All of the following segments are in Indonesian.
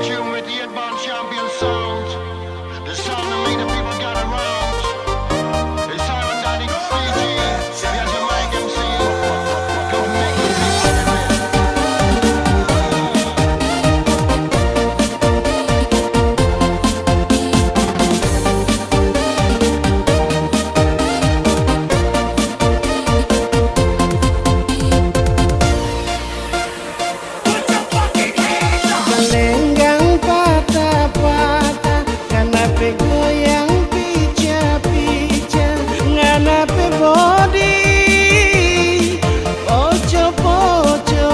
tune with the Advanced Champion sound. The sound that made the people gather round. It's Simon Daddy CG. There's your mic MC. Go make Lenggang patah-patah, nganape goyang pica-pica, nganape body poco-poco.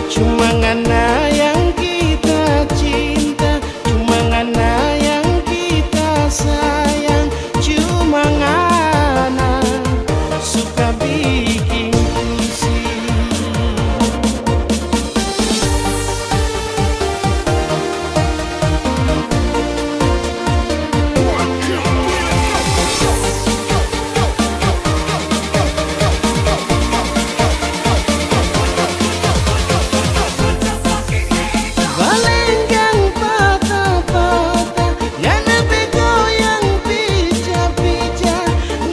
Cuma ngana yang kita cinta, cuma ngana yang kita sayang, cuma ngana suka bikin pusing. Balenggang patah-patah, nganape goyang pica-pica,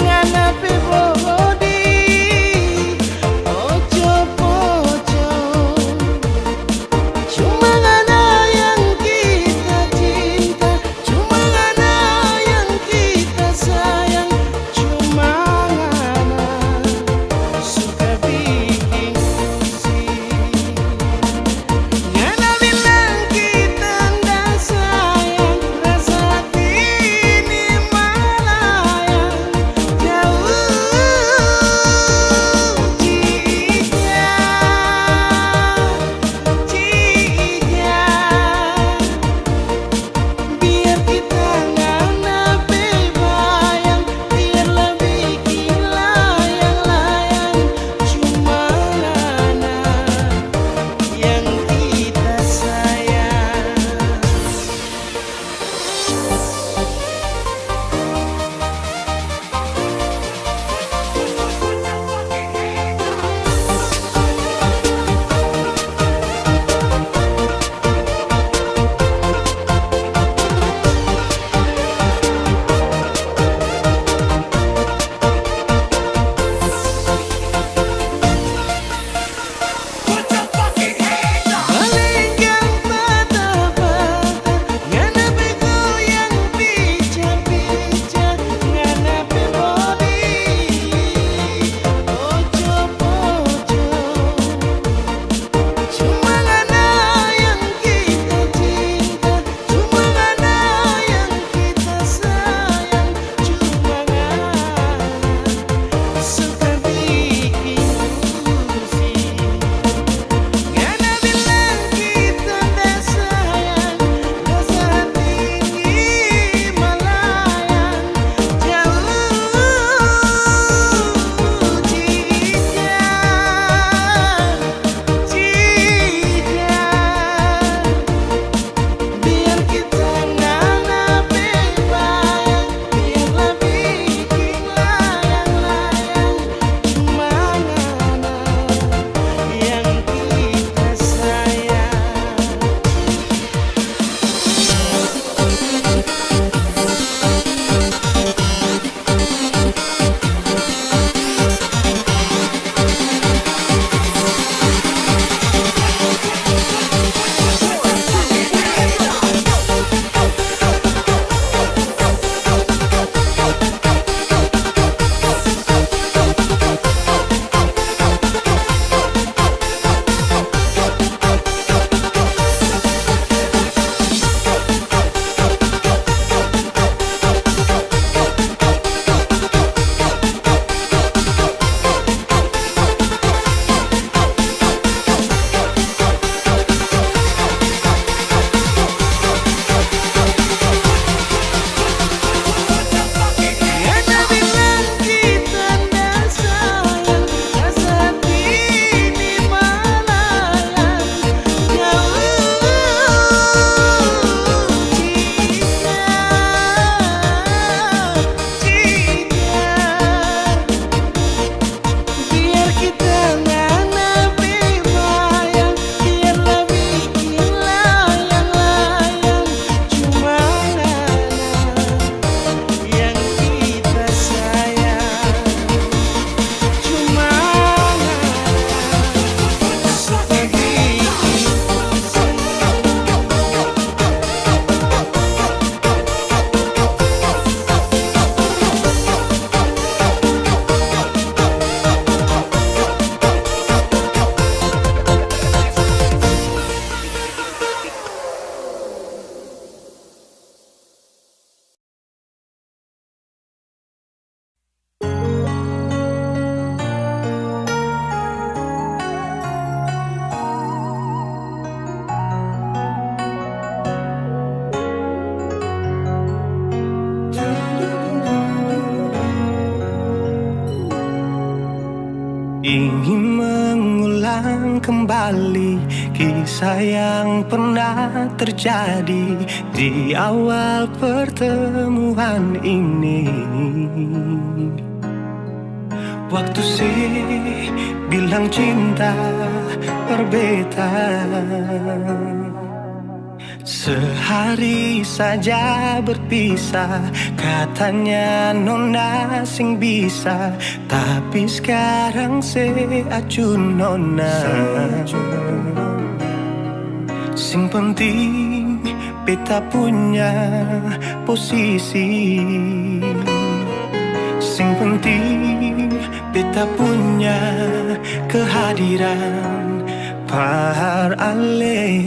nganape body ingin mengulang kembali kisah yang pernah terjadi di awal pertemuan ini. Waktu sih bilang cinta berbeda, sehari saja berpisah, katanya nona sing bisa, tapi sekarang se acun nona. Sing penting beta punya posisi, sing penting beta punya kehadiran par ale.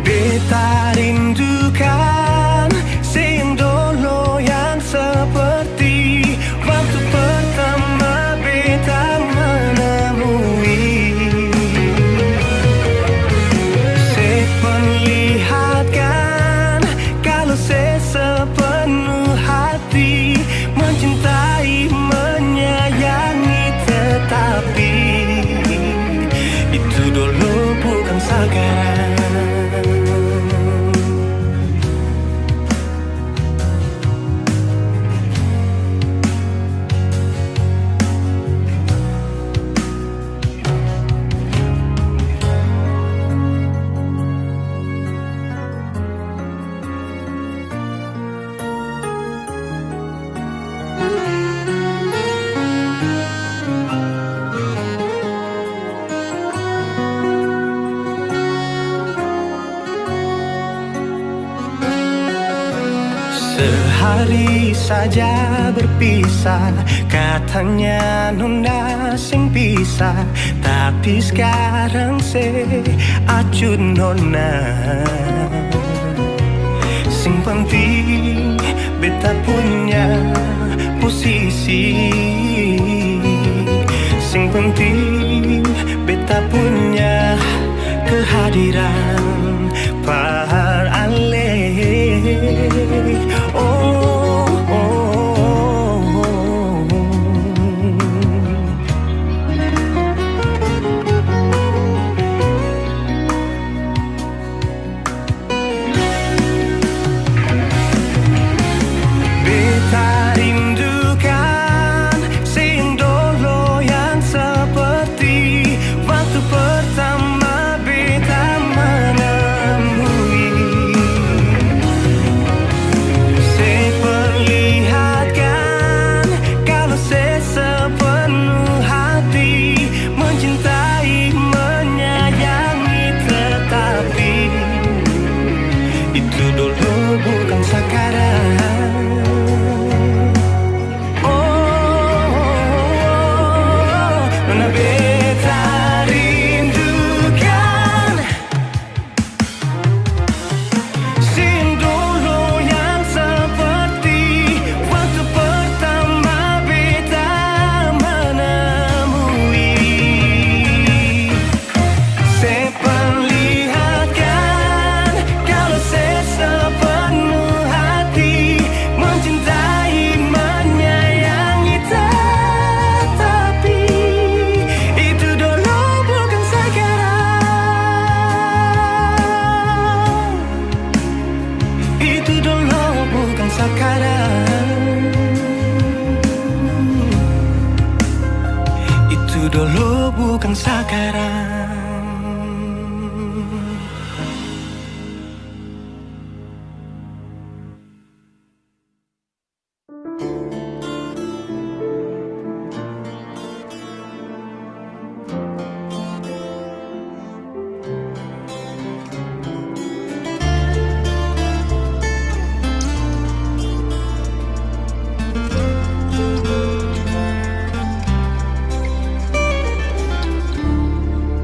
Beta rindukan sing dulu yang seperti waktu pertama beta menemui. Seperlihatkan kalau sepenuh hati mencintai, menyayangi, tetapi itu dulu bukan sekarang. Sehari saja berpisah, katanya nona sing bisa, tapi sekarang se acun nona. Sing penting beta punya posisi, sing penting beta punya kehadiran par ale. Beta rindukan sing dulu yang seperti waktu pertama beta menemui. Seperlihatkan kalau sepenuh hati mencintai, menyayangi, tetapi itu dulu bukan sekarang. Nona beta rindukan sing dulu yang seperti waktu pertama beta menemui. Seperlihatkan kalau sepenuh hati mencintai, menyayangi, tetapi itu dulu bukan sekarang. Itu dulu bukan sekarang. Itu dulu bukan sekarang.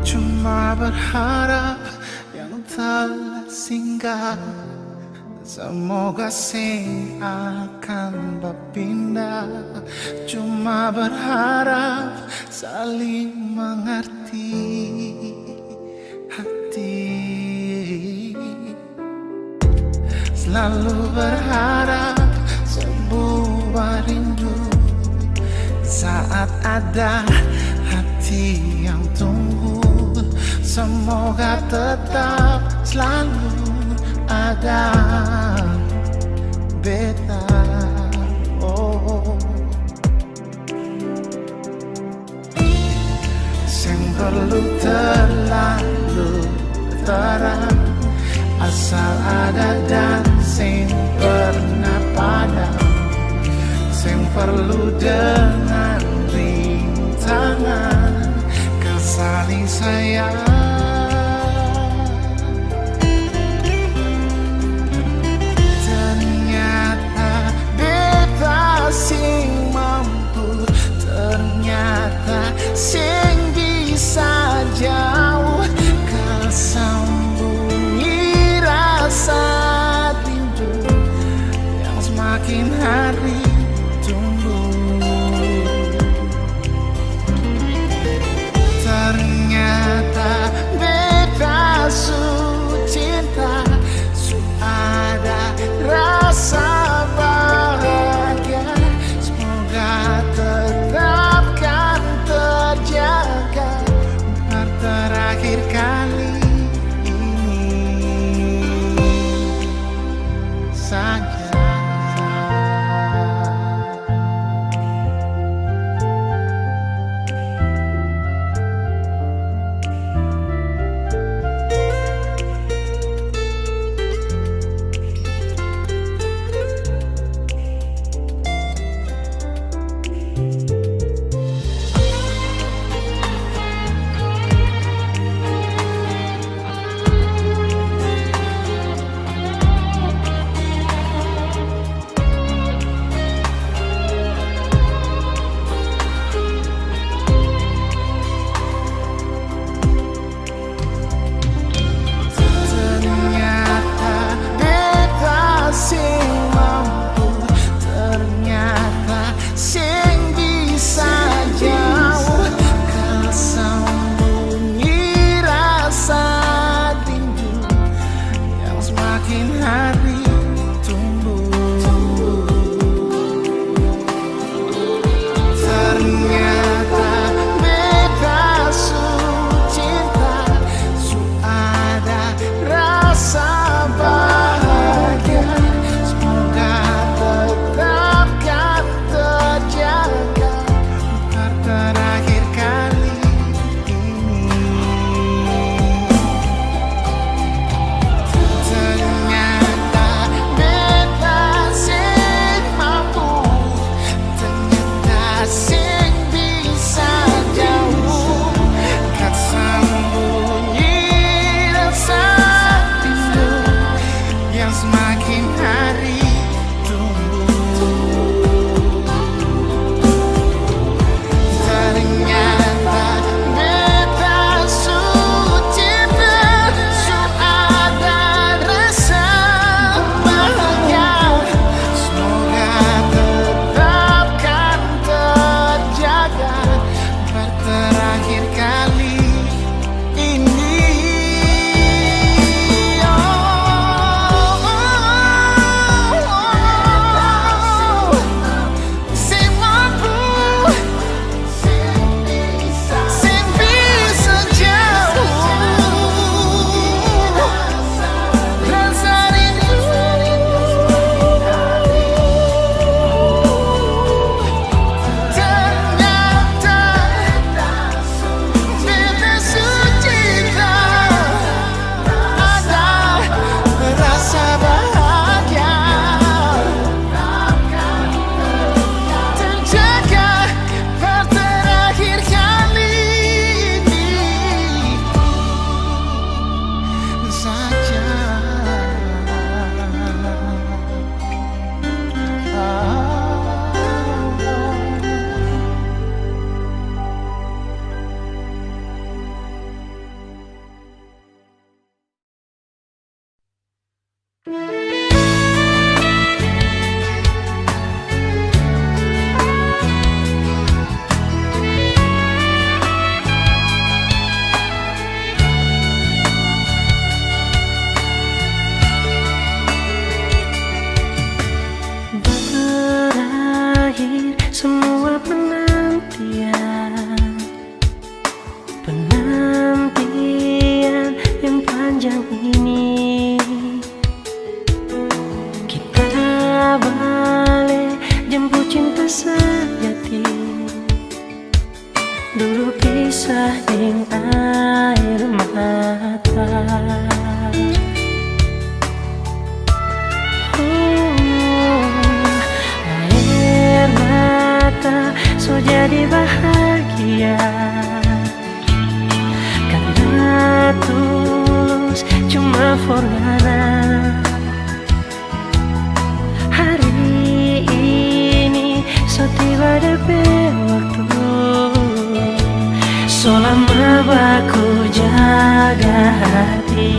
Cuma berharap yang telah singgah Semoga sing akan berpindah, cuma berharap saling mengerti hati. Selalu berharap sebuah rindu saat ada hati yang tunggu. Semoga tetap selalu ada beta. Oh, sing perlu terlalu terang, asal ada dan sing pernah padam. Sing perlu dengan rintangan kesaling sayang. Ternyata beta sing mampu, ternyata sing bisa jauh kesembunyi rasa rindu yang semakin hari ternyata beta su cinta, su ada rasa bahagia. Semoga tetap kan terjaga untuk terakhir kali ini saja. Sing dulu pisah ing air mata. Air mata so jadi bahagia karena tulus cuma forgana. Hari ini so tiba DP waktu, so lama baku jaga hati.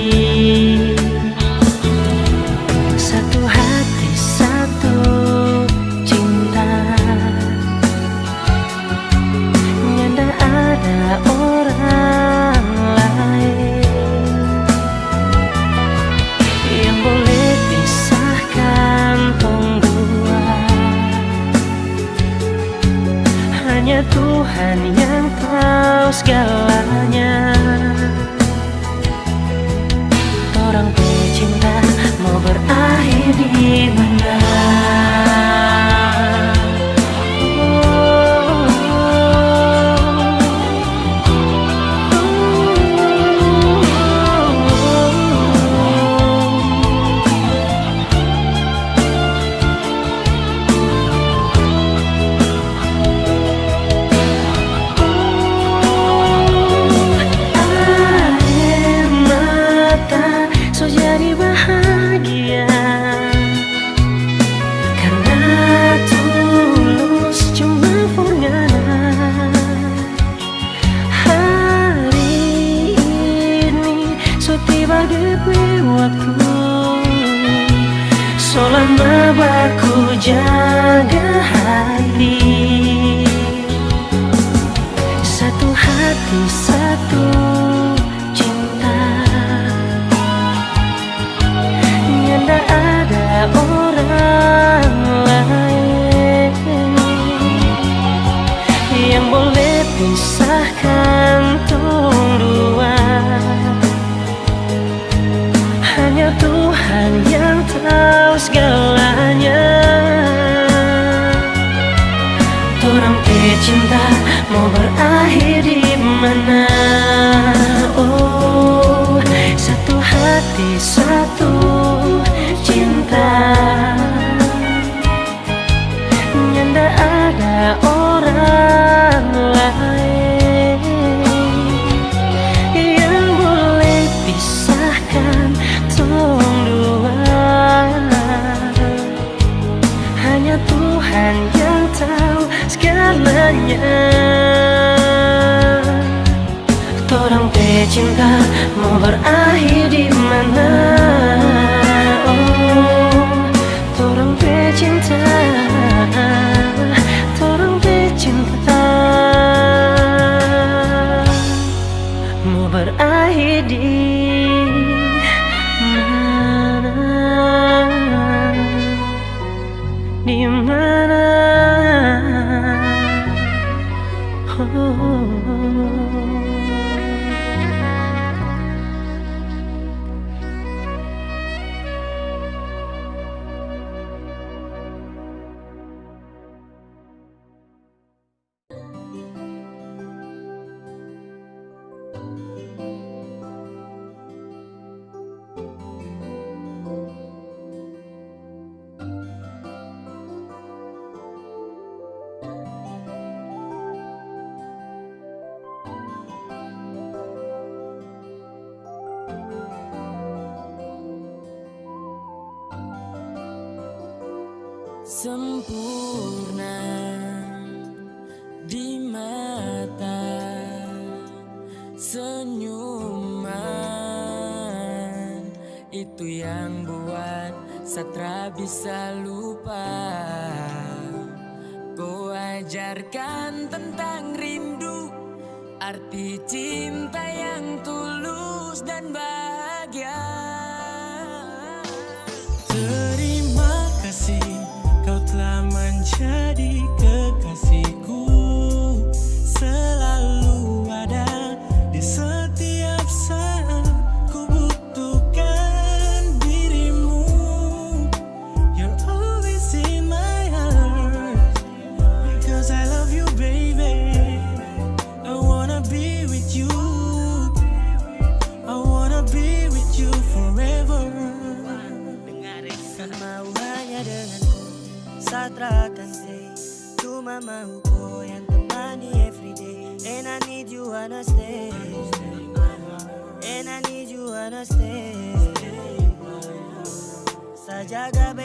Satu hati satu cinta, nyanda ada orang lain yang boleh pisahkan tong dua. Hanya Tuhan yang tahu segalanya. Orang pecinta mau berakhir di mana? Air mata so jadi bahagia karena tulus cuma forgana. Hari ini so tiba DP waktu, so lama baku jaga hati. Satu hati satu cinta, nyanda ada orang lain yang boleh pisahkan tong dua. Hanya Tuhan yang tahu segalanya. Orang pecinta mau berakhir di mana? Oh, satu hati satu cinta, nyanda ada orang lain yang boleh pisahkan tong dua. Hanya Tuhan yang tahu segalanya. Orang pecinta mau berakhir di mana? Oh, orang pecinta, orang pecinta mau berakhir di mana? Di mana? Sempurna di mata, senyuman itu yang buat Satra bisa lupa. Kau ajarkan tentang rindu, arti cinta yang tulus dan bahagia. Terima kasih kau telah menjadi kekasihku, selalu ada di setiap saat ku butuhkan dirimu. You're always in my heart because I love you, baby. Oh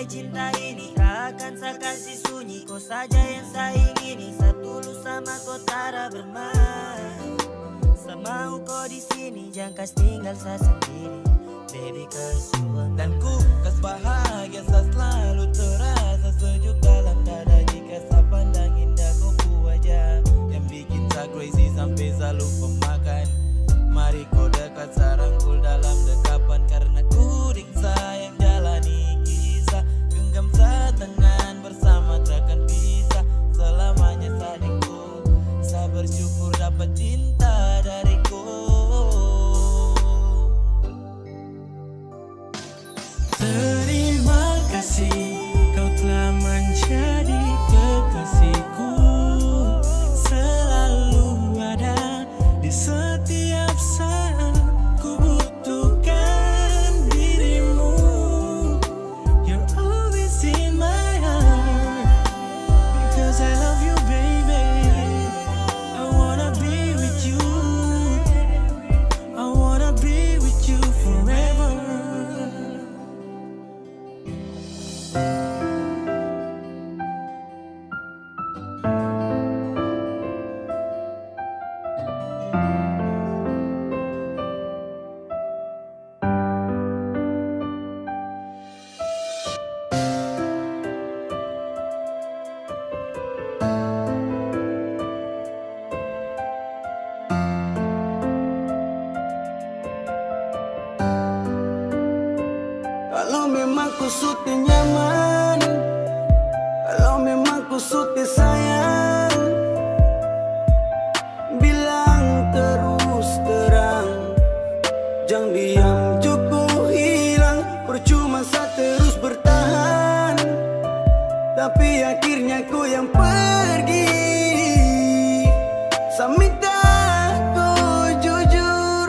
bagai cinta ini akan saya kasih sunyi. Kau saja yang saya ingini, satulus sama kau tara bermain. Sama kau di sini, jangan kas tinggal saya sendiri. Baby kasuang Dan ku kas bahagia sa selalu terasa sejuk dalam dada. Jika sa pandang indah kau wajah yang bikin sa crazy sampai sa lupa makan. Mari kau dekat sa rangkul dalam dekapan, karena ku ring sayang jalani kisah. Genggam sa tangan bersama takkan pisah. Selamanya sadingku, sa bersyukur dapat cinta dariku. Terima kasih kau telah menjadi kekasihku. Selalu ada di setiap saat ku butuhkan dirimu. You're always in my heart because I love you baby. I wanna be with you. I wanna be with you forever. Kalau memang ku suti nyaman, kalau memang ku suti sayang, bilang terus terang, jangan diam cukup hilang. Percuma saya terus bertahan, tapi akhirnya ku yang pergi. Saya minta kau jujur,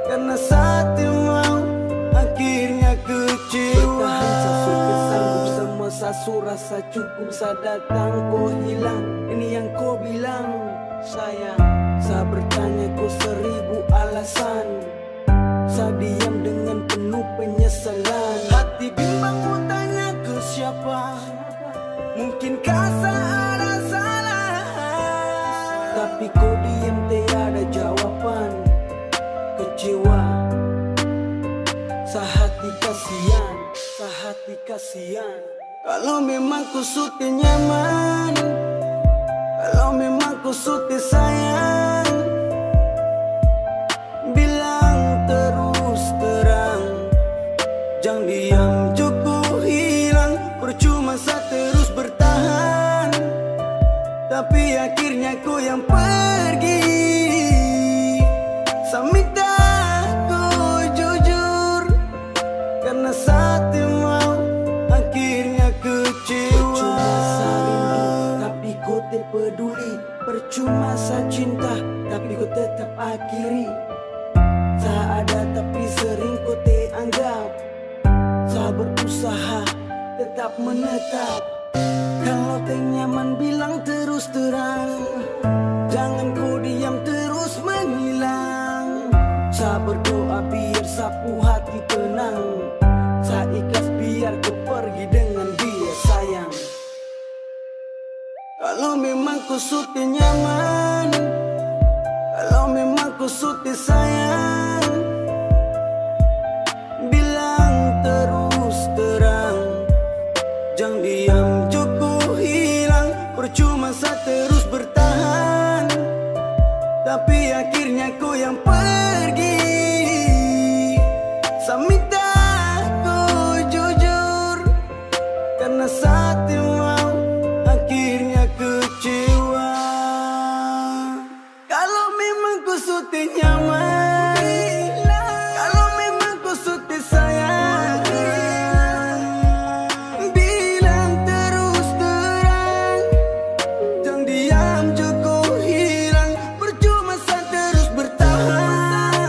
karena saat mau akhirnya kecewa. Bertahan saya sudah sanggup, semua saya rasa cukup. Saya datang kau hilang, ini yang kau bilang sayang. Saya bertanya kau 1000 alasan, saya diam dengan penuh penyesalan. Hati bimbang mau tanya ke siapa, mungkinkah saya ada salah, tapi kau diam tiada jawaban. Kecewa, sehati kasihan, sehati kasihan. Kalau memang ku suti nyaman, kalau memang ku suti sayang, bilang terus terang, jangan diam cukup hilang. Percuma saya terus bertahan, tapi akhirnya ku yang pergi. Saya minta kau jujur, karena saat mau akhirnya kecewa. Percuma saya rindu, tapi kau tak peduli. Percuma saya cinta, tapi kau tetap akhiri. Saya ada tapi sering kau tak anggap. Saya berusaha tetap menetap. Kalau tak nyaman bilang terus terang, jangan kau diam terus menghilang. Saya berdoa biar sapu hati tenang. Saya ikhlas biar kau pergi dengan dia sayang. Kalau memang kau suti nyaman, kalau memang kau suti sayang, bilang terus terang, jangan diam cukup hilang. Percuma saya terus bertahan, tapi akhirnya kau yang pergi. Saya minta kau jujur, karena saat mau akhirnya kecewa. Kalau memang kau suti nyaman, kalau memang kau suti sayang, bilang terus terang, jangan diam cukup hilang. Percuma saya terus bertahan,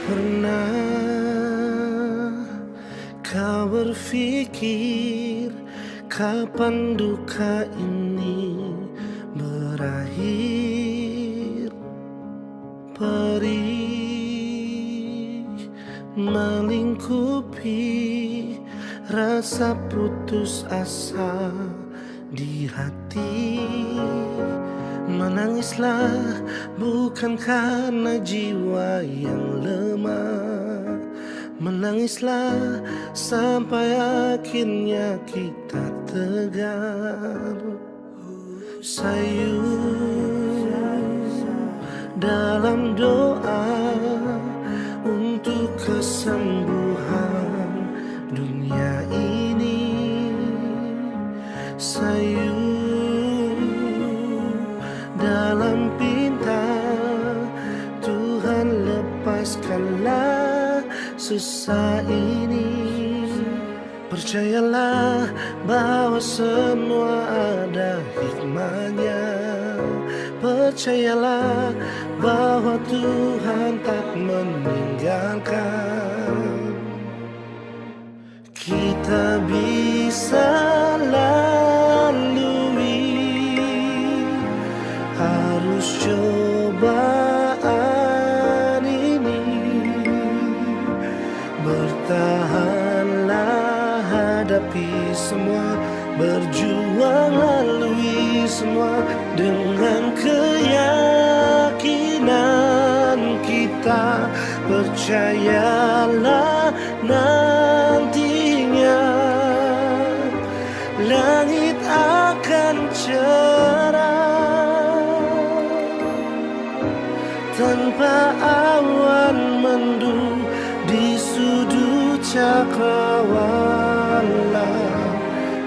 Pernah kau berpikir kapan duka ini berakhir? Perih melingkupi rasa putus asa di hati. Menangislah bukan karena jiwa yang lemah. Menangislah sampai akhirnya kita tegar. Sayu dalam doa untuk kesembuhan dunia ini. Sayu dalam pinta Tuhan, lepaskanlah susah ini. Percayalah bahwa semua ada hikmahnya. Percayalah bahwa Tuhan tak meninggalkan. Kita bisa harus cobaan ini. Bertahanlah, hadapi semua, berjuang lalui semua dengan keyakinan kita. Percayalah nantinya langit akan cerah tanpa awan mendung di sudut cakrawala.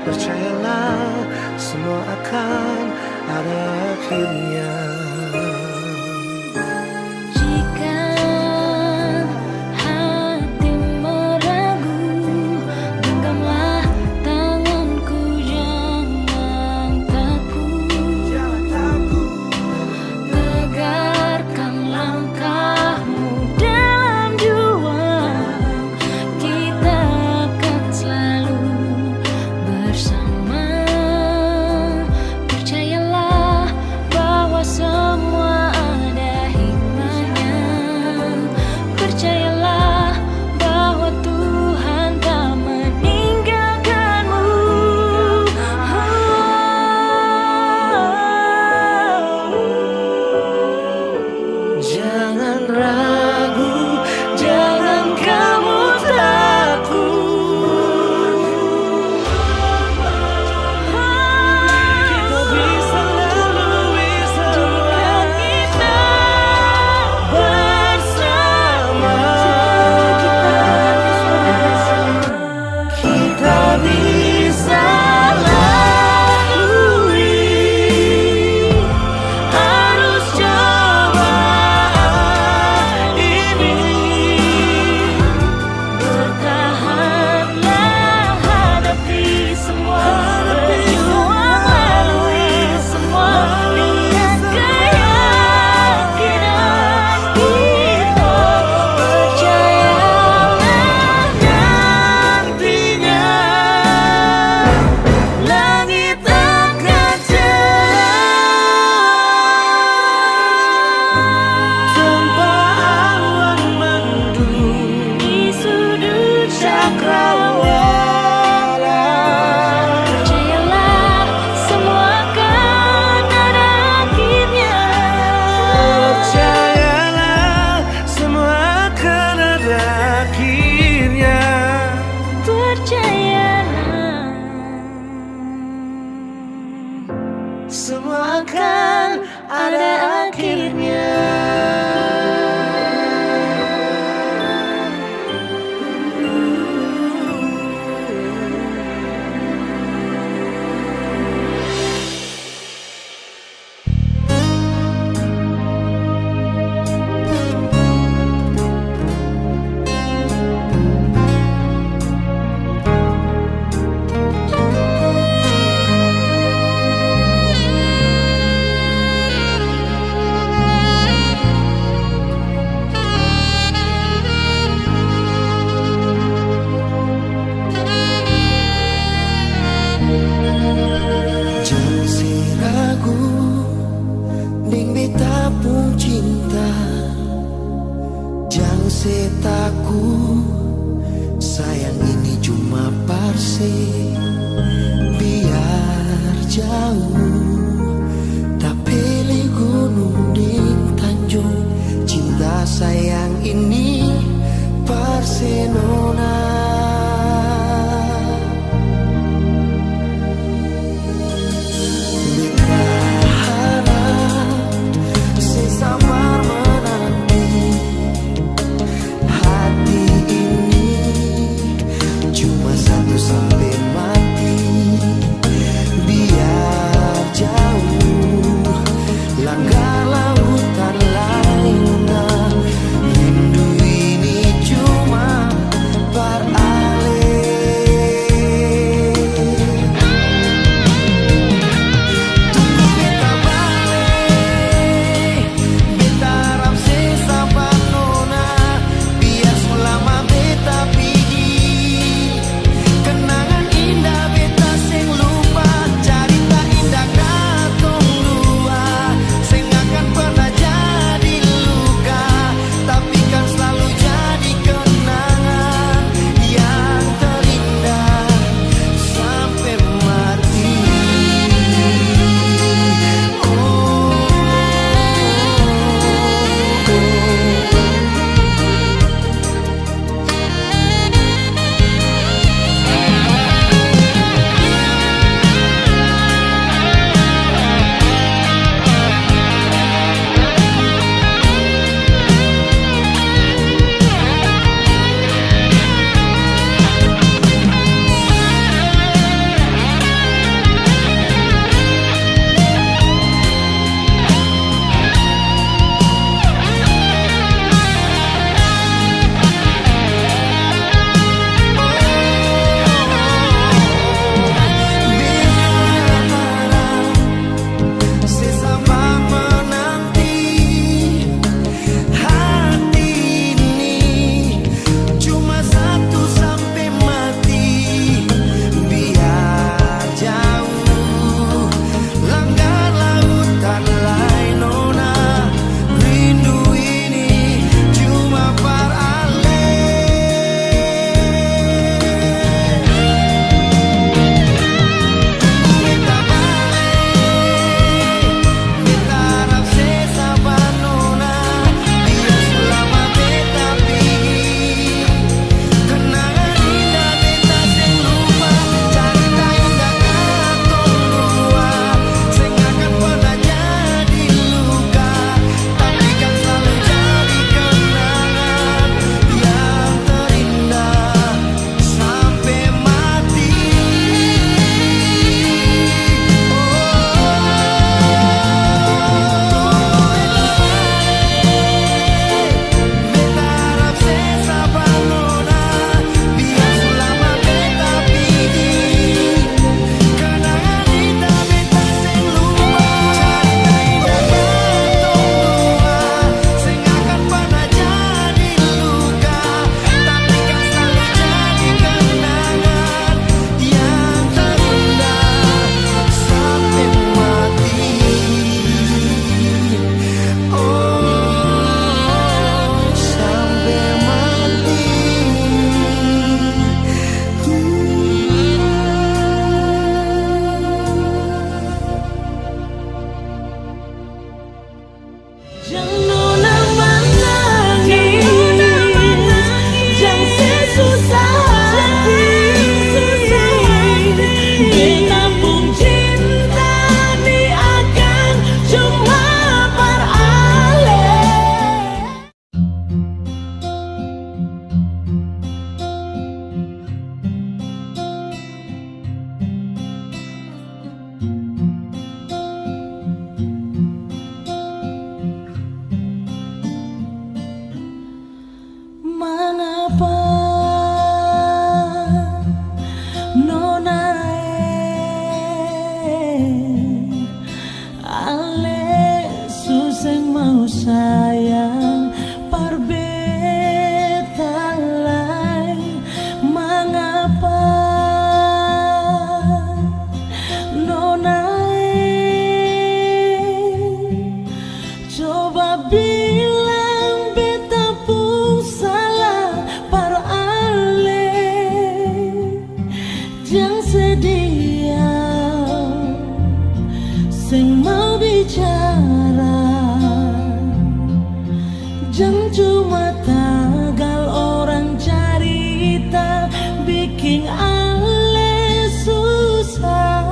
Percayalah semua akan ada akhirnya. Jika hati meragu, genggamlah tanganku, jangan takut. Tegarkan langkahmu dalam juang, kita akan selalu bersama. Percayalah bahwa kasih, biar jauh, tak pilih gunung di tanjung. Cinta sayang ini Barcelona. Sampai Jangan sedia sing mau bicara, jangan cuma tagal orang cerita bikin ale susah.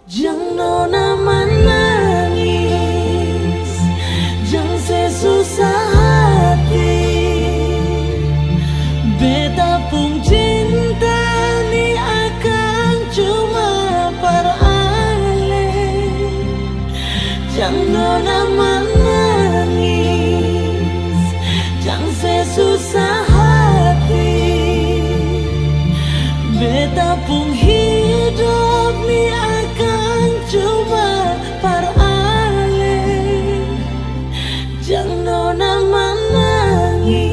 Jangan nona menangis, jangan sesusah hati. Beta pun cinta ni akan cuma perale. Jangan nona menangis, jangan sesusah hati. Beta pun hidup ni akan cuma perale. Jangan nona menangis.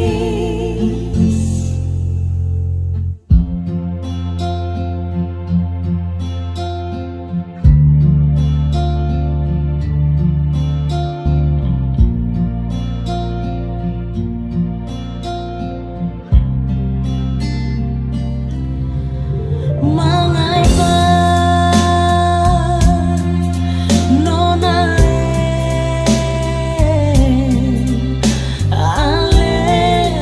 Mengapa nona ale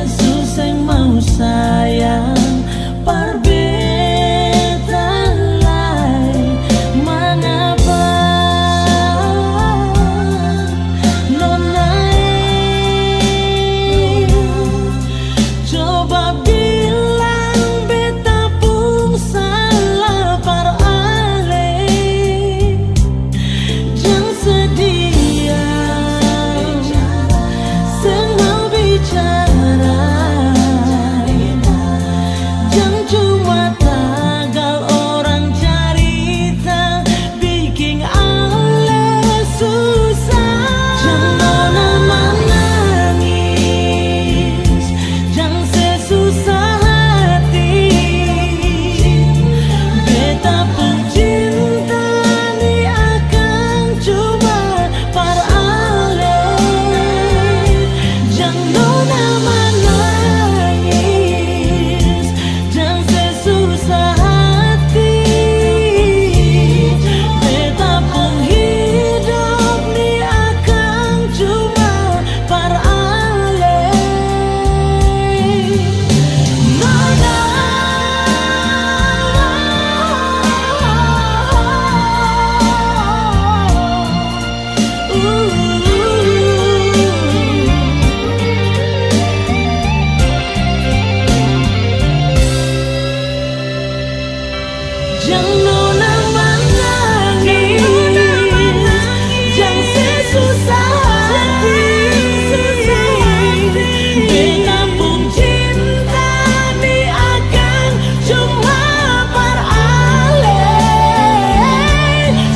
susah mau sayang perbetan lain. Mengapa nona coba bilang beta pun salah perale. Jangan sedia sing mau bicara, jangan cuma tagal orang cerita bikin ale susah. Jangan nona menangis, jangan sesusah hati. Beta pun cinta ni akan cuma perale. Jangan nona menangis, jangan sesusah hati. Beta pun hidup ni akan cuma perale. Nona jangan nona menangis, jangan sesusah hati. Beta pun cinta ni akan cuma perale.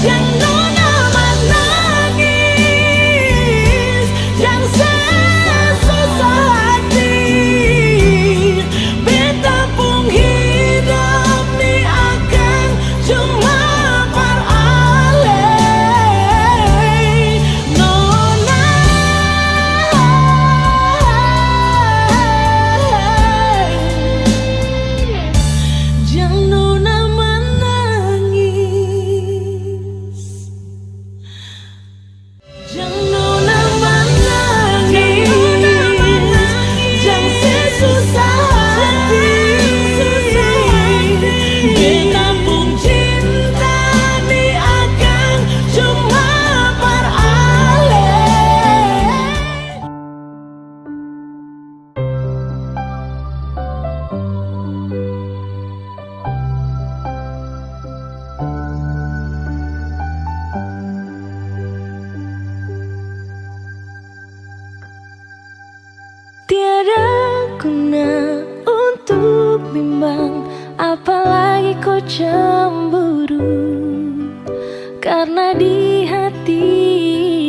Jangan nona menangis, jangan sesusah hati. Beta pun hidup ni akan cuma perale. Nona jangan nona menangis, jangan nona menangis, jangan sesusah hati. Beta pun cinta ni akan cuma perale. Tiada guna untuk bimbang, apalagi kau cemburu. Karena di hati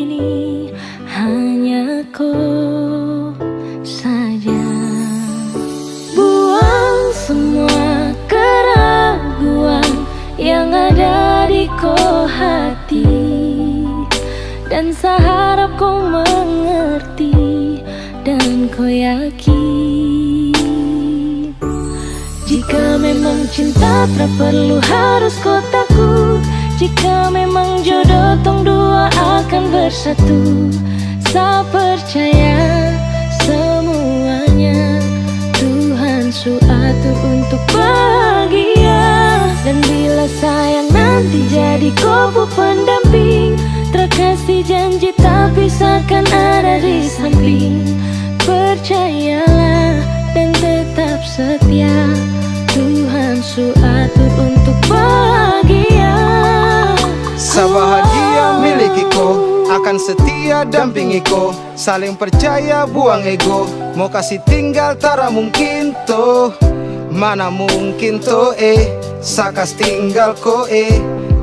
ini hanya kau saja. Buang semua keraguan yang ada di kau hati, dan seharap kau mengerti dan kau yakin. Jika Jika memang cinta tak perlu harus kau takut. Jika memang jodoh tong dua akan bersatu. Saya percaya semuanya Tuhan su atur untuk bahagia. Dan bila sayang nanti jadi kubu pendamping, terkasih janji tapi seakan ada di samping. Percayalah dan tetap setia, Tuhan su atur untuk bahagia. Sebahagia milikiku, akan setia dampingiku. Saling percaya buang ego, mau kasih tinggal tara mungkin toh. Mana mungkin toh sakas tinggal ko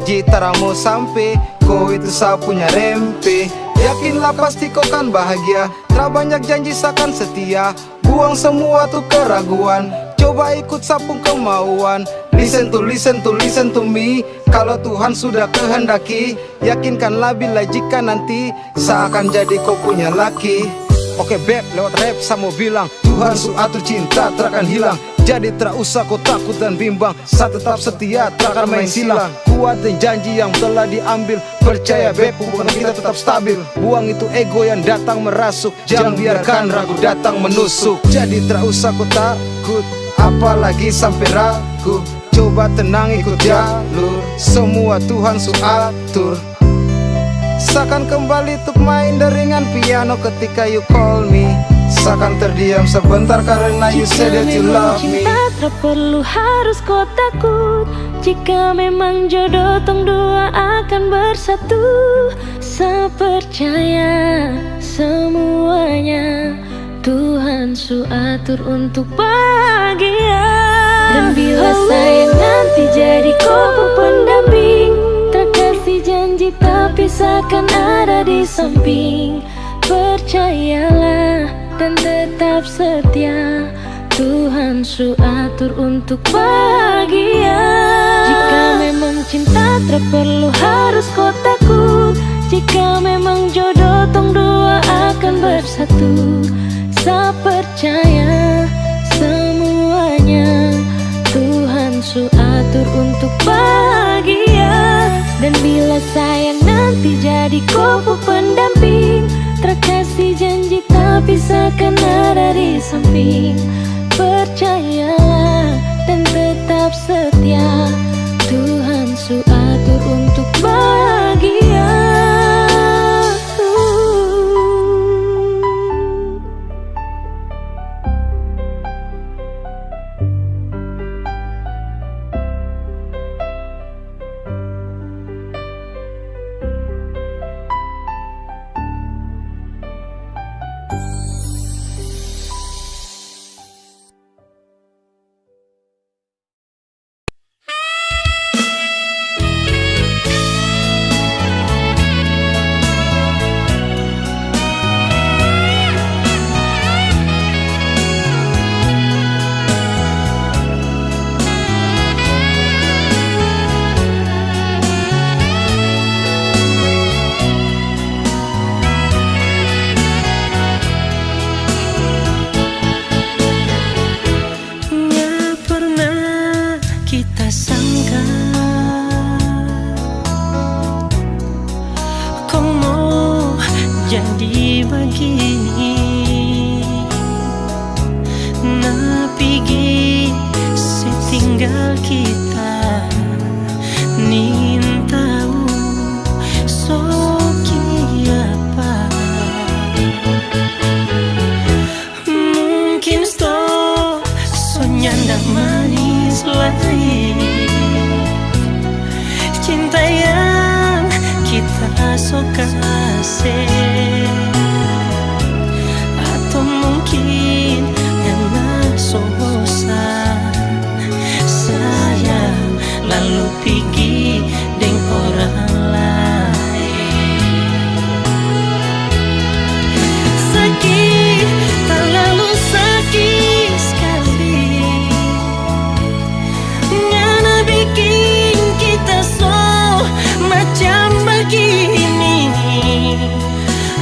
jitara mau sampai ko itu saya punya rempe. Yakinlah pasti kau kan bahagia, tak banyak janji sakan setia. Buang semua tuh keraguan, coba ikut sapung kemauan. Listen to me. Kalau Tuhan sudah kehendaki, yakinkanlah bila jika nanti seakan jadi kau punya laki. Oke beb, lewat rap saya mau bilang, Tuhan su atur cinta takkan hilang. Jadi tak usah kau takut dan bimbang, saya tetap setia takkan main silang. Kuatin janji yang telah diambil, percaya beb hubungan kita tetap stabil. Buang itu ego yang datang merasuk, jangan biarkan ragu datang menusuk. Jadi tak usah kau takut, apalagi sampai ragu. Coba tenang ikut jalur, semua Tuhan su atur. Seakan kembali untuk main deringan piano ketika you call me. Seakan terdiam sebentar karena you said that you love me. Jika memang cinta tak perlu harus kau takut. Jika memang jodoh tong dua akan bersatu. Saya percaya semuanya Tuhan su atur untuk bahagia. Dan bila sayang nanti jadi kubu pendamping, terkasih janji tapi seakan ada di samping. Percayalah dan tetap setia, Tuhan su atur untuk bahagia. Jika memang cinta tak perlu harus kau takut. Jika memang jodoh tong dua akan bersatu. Saya percaya semuanya Tuhan su atur untuk bahagia. Dan bila sayang nanti jadi kubu pendamping, terkasih janji tapi seakan ada di samping. Percayalah dan tetap setia, Tuhan su atur untuk bahagia. Jadi begini, napigi setinggal kita nin tahu soki apa. Mungkin nyanda manis lagi cinta yang kita suka atau mungkin karena so bosan saya lalu pergi dengan orang lain. Sakit, terlalu sakit sekali, ngana bikin kita so macam begini.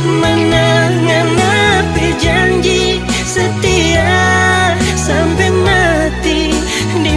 Mana ngana berjanji setia sampai mati di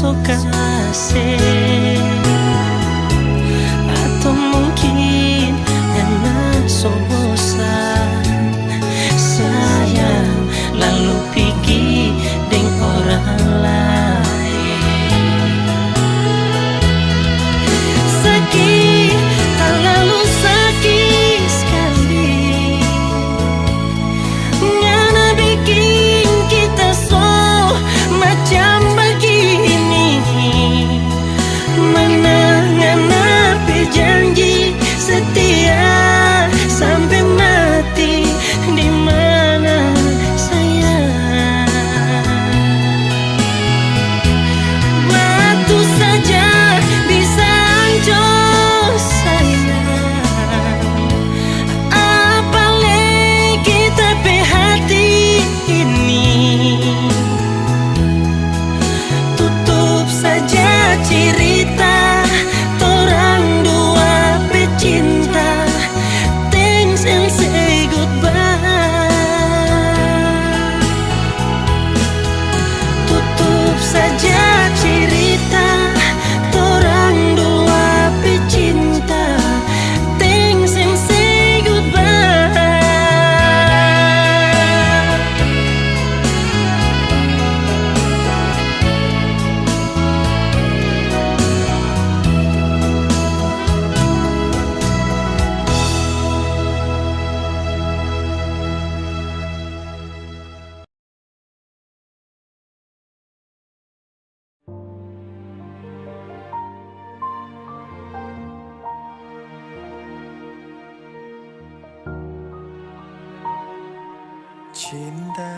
so kasih, atau mungkin karena so bosan sayang lalu pergi dengan orang lain. Sakit, terlalu sakit sekali, ngana bikin kita so macam begini. Mana ngana berjanji setia sampai mati, di mana sayang? Waktu saja bisa hancur sayang, apalagi tapi hati ini. Tutup saja cerita torang dua pecinta, thanks and say goodbye. Tutup saja cerita torang dua pecinta, thanks and say goodbye. Cinta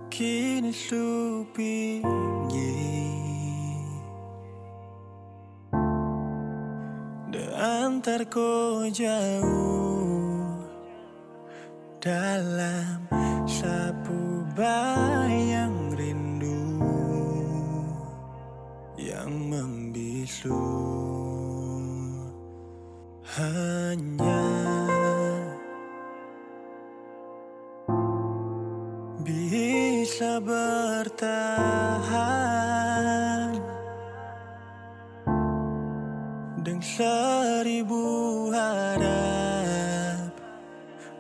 kini lu pinggir antar ko jauh dalam sapu bayang rindu yang membisu. Hanya bisa bertahan dengan seribu harap.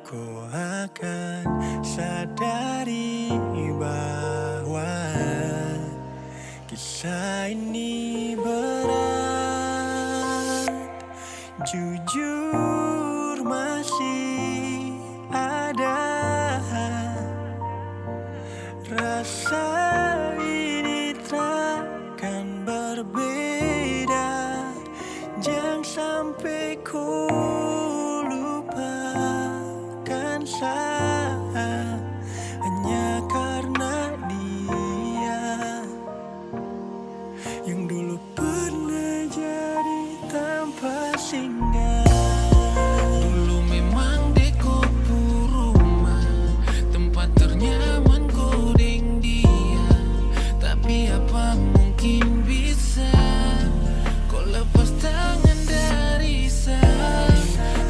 Kau akan sadari bahwa kisah ini berat. Jujur masih ada rasa ini takkan berbeda. Jangan sampai ku lupakan saya hanya karena dia yang dulu pernah jadi tanpa singgah. Dulu memang deko rumah, tempat ternyaman kodeng dia. Tapi apa mungkin bisa kau lepas tangan dari saya.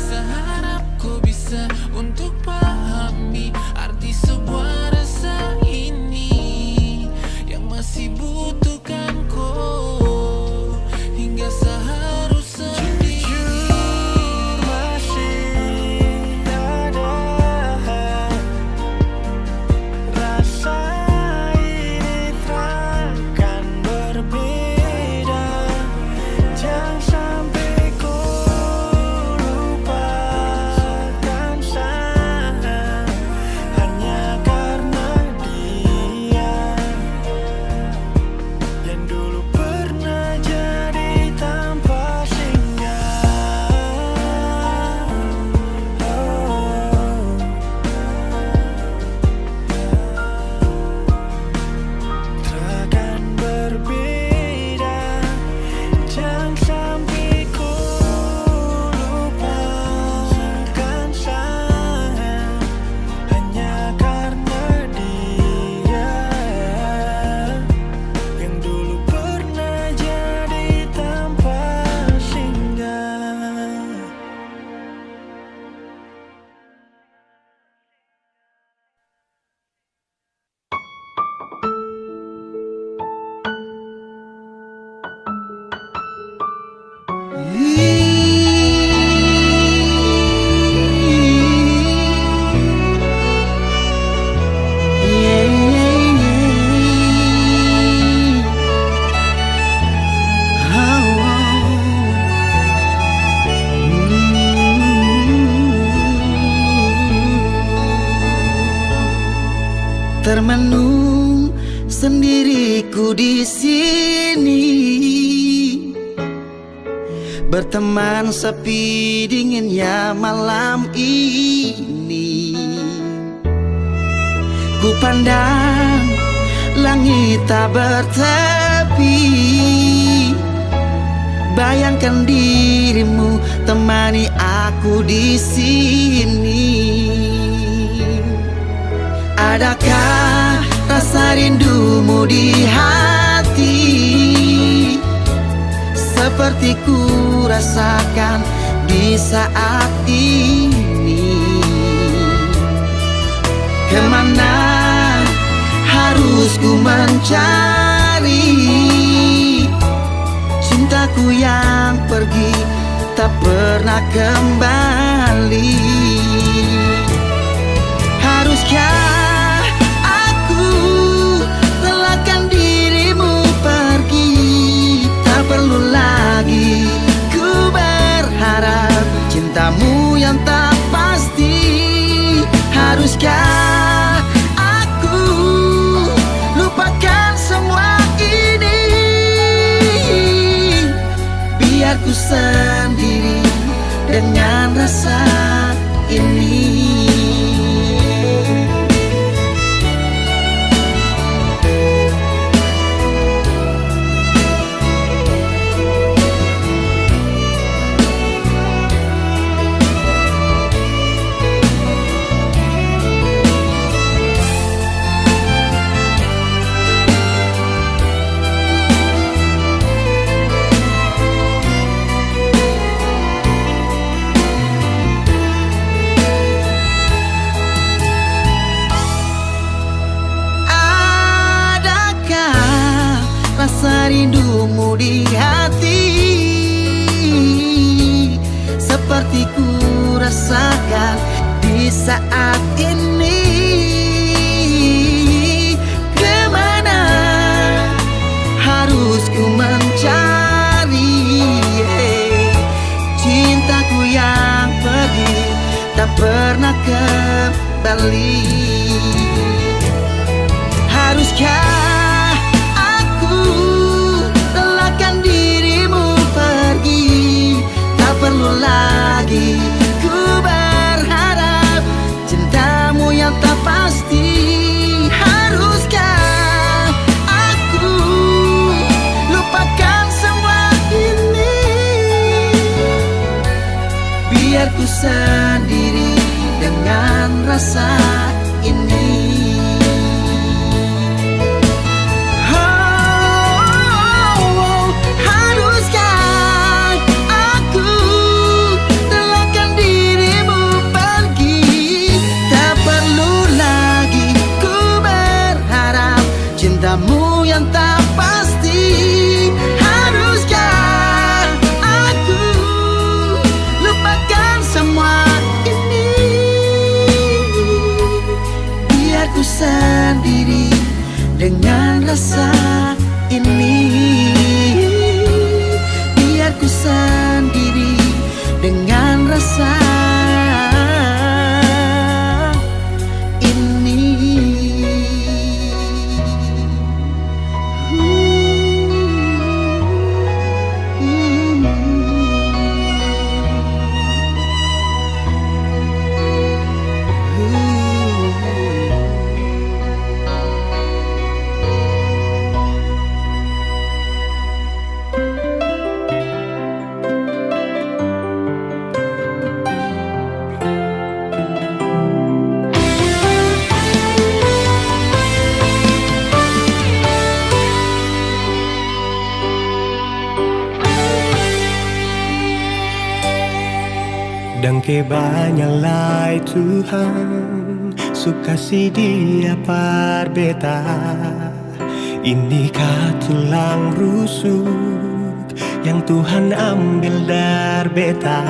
Seharap kau bisa untuk pahami arti sebuah rasa ini yang masih butuhkan kau hingga seharusnya. Jujur Termenung sendiriku di sini, berteman sepi dinginnya malam ini. Ku pandang langit tak bertepi, bayangkan dirimu temani aku di sini. Adakah rasa rindumu di hati, seperti ku rasakan di saat ini? Kemana harus ku mencari cintaku yang pergi tak pernah kembali? Haruskah ku berharap cintamu yang tak pasti? Haruskah aku lupakan semua ini, biar ku sendiri dengan rasa ini? Rasa rindumu di hati, seperti ku rasakan di saat ini. Kemana harus ku mencari cintaku yang pergi tak pernah kembali? Haruskah perlu lagi ku berharap cintamu yang tak pasti? Haruskah aku lupakan semua ini, biar ku sendiri dengan rasa ini? Cintamu yang tak pasti. Haruskah aku lupakan semua ini, biar ku sendiri dengan rasa ini? Biar ku sendiri dengan rasa Dan kebanyalah Tuhan suka si dia parbeta, ini tulang rusuk yang Tuhan ambil dari beta.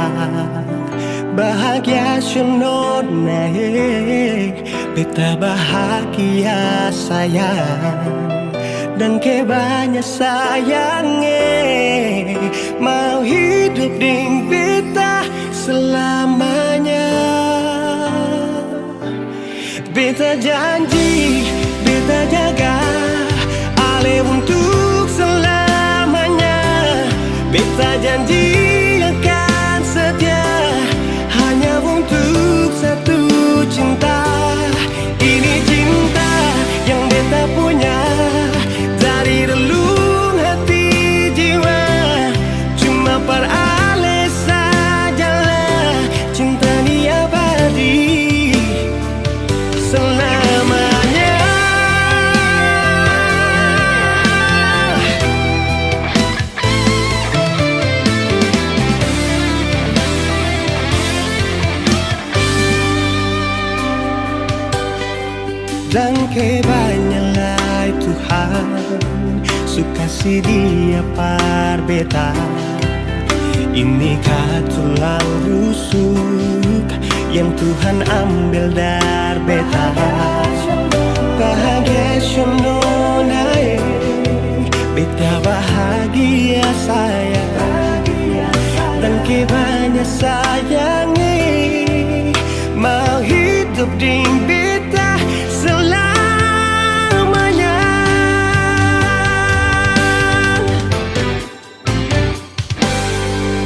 Bahagia suno naik, beta bahagia sayang, dan ke banyak sayangnya mau hidup ding beta selamanya. Beta janji, beta jaga ale untuk selamanya. Beta janji akan setia hanya untuk satu cinta. Ini cinta yang beta punya dari relung hati jiwa. Cuma per ale sajalah cinta ni abadi selamanya. Dan kebanyalah Tuhan suka si dia par beta. Ini tulang rusuk yang Tuhan ambil dari beta. Bahagia suno naik, beta bahagia sayang, dan kebanyak sayangnya mau hidup di beta selamanya.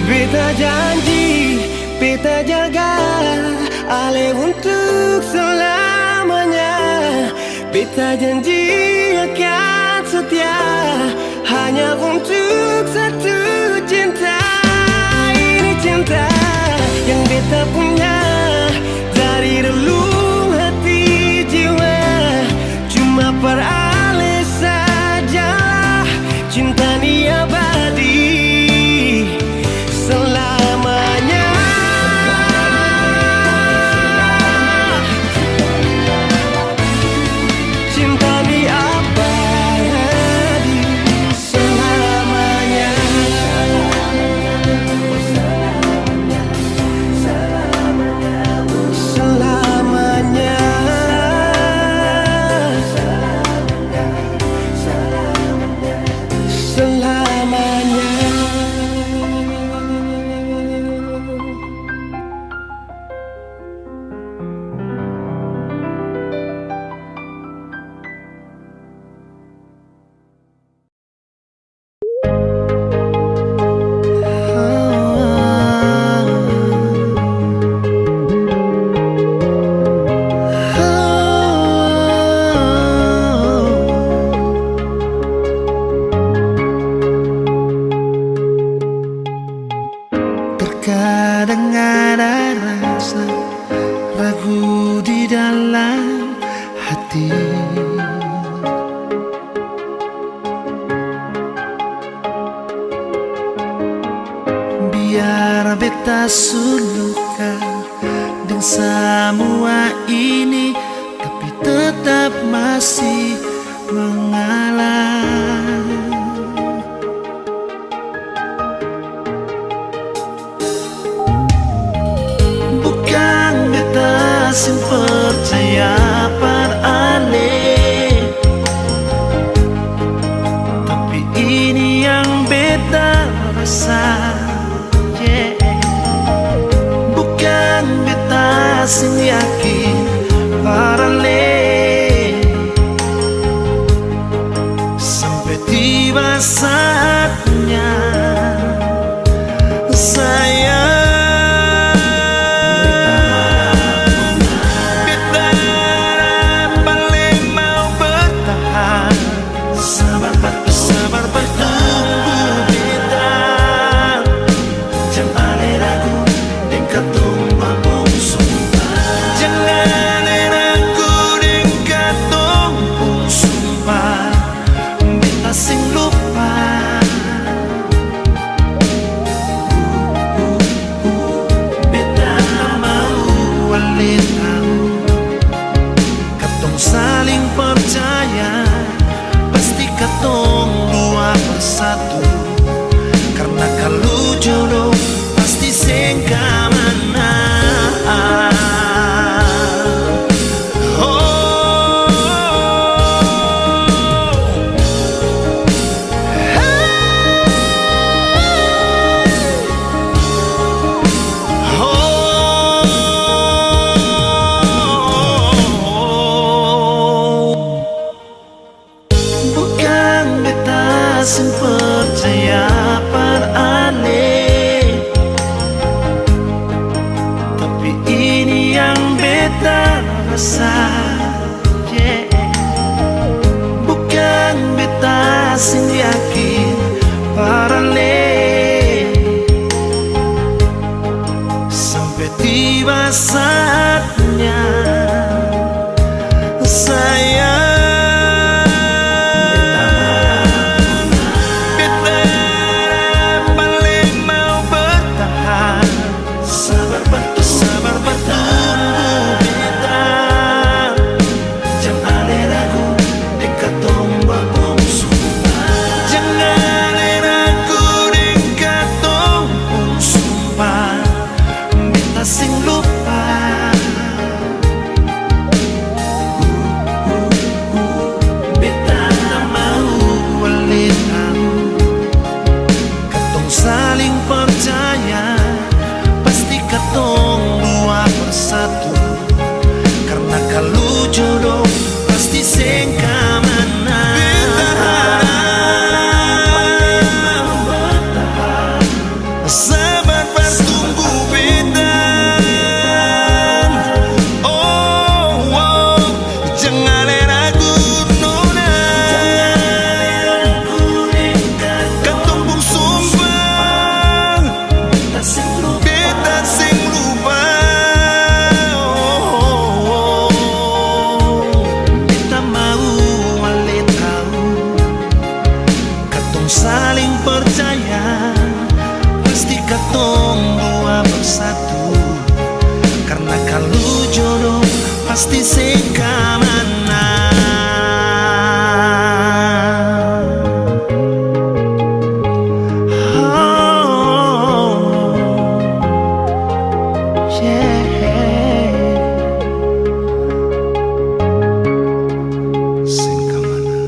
Beta janji, beta jaga ale untuk selamanya. Beta janji akan setia hanya untuk satu cinta. Ini cinta yang beta punya dari relung hati jiwa. Cuma per ale saja cinta ni abadi selamanya. Cinta ni abadi selamanya. Selamanya. Selamanya. Terkadang ada rasa ragu di dalam hati. Biar beta suluka dan semua ini, tapi tetap masih mengalah. Sin percaya par ale, tapi ini yang beta rasa, yeah. Bukan beta sin yakin par ale, sampai tiba saatnya saya sing lupa. saatnya sayang. Beta paling mau bertahan, sabar bertunggu beta. Jangan ragu dekat tombak sumpah. Jangan ragu dekat tombak sumpah. Beta sing lupa. Beta tak mau walitan. Katong saling percaya, pasti katong dua bersatu. Karena kalau jodoh pasti sing kamana. Sabar bertunggu beta. Oh, oh, jangan ragu nona. Katong pun sumpah, beta sing lupa. Oh, beta mau wale tahu. Katong saling percaya, pasti katong dua bersatu. Karena kalau jodoh pasti sing kamana. Oh, yeah. Sing kamana.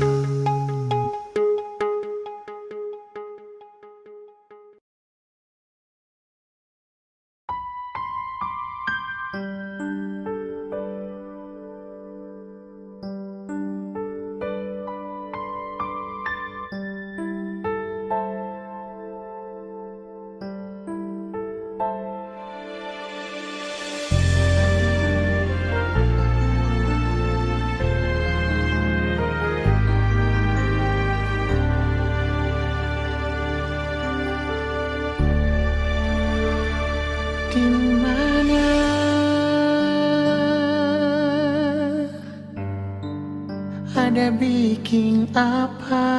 Di mana ada bikin apa?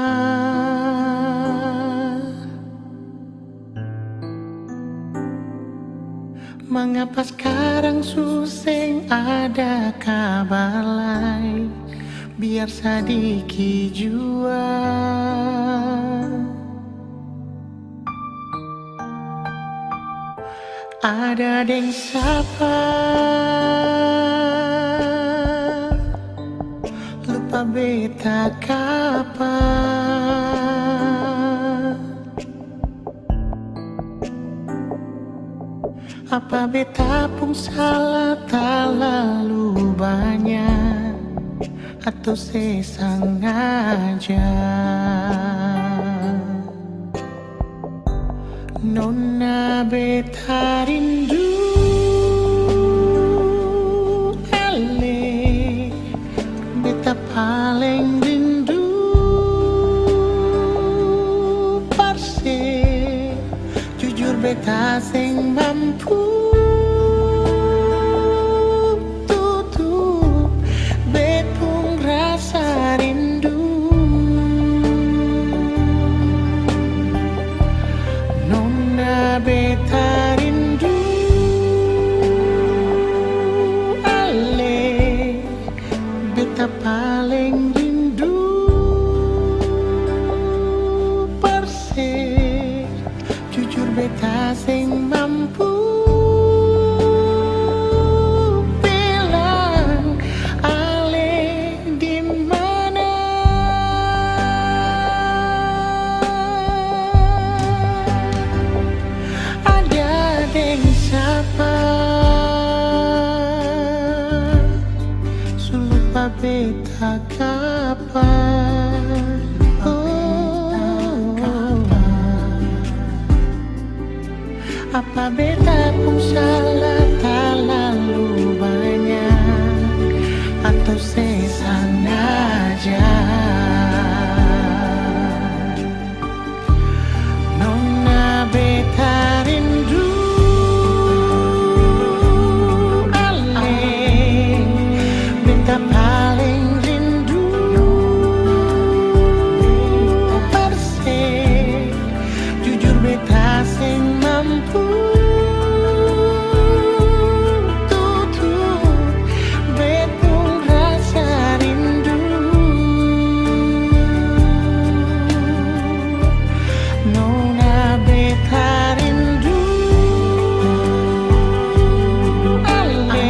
Mengapa sekarang suseng ada kabar lain? Biar sadiki jua. Ada deng sapa, lupa beta kapa. Apa beta pun salah terlalu banyak, atau sesengaja? Nona beta rindu, ale beta paling rindu. Parse jujur beta sing mampu tutup bepung rasa rindu. Beta rindu, ale beta paling rindu. Perse jujur beta sing mampu bilang ale di mana. Siapa sulupa beta kapan? Apa beta pun salah terlalu banyak, atau sesengaja? Nona beta rindu, beta sing mampu tutur betung rasa rindu. Nona beta rindu ale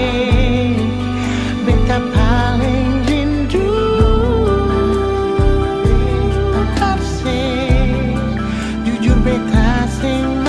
beta paling rindu kasih jujur beta sing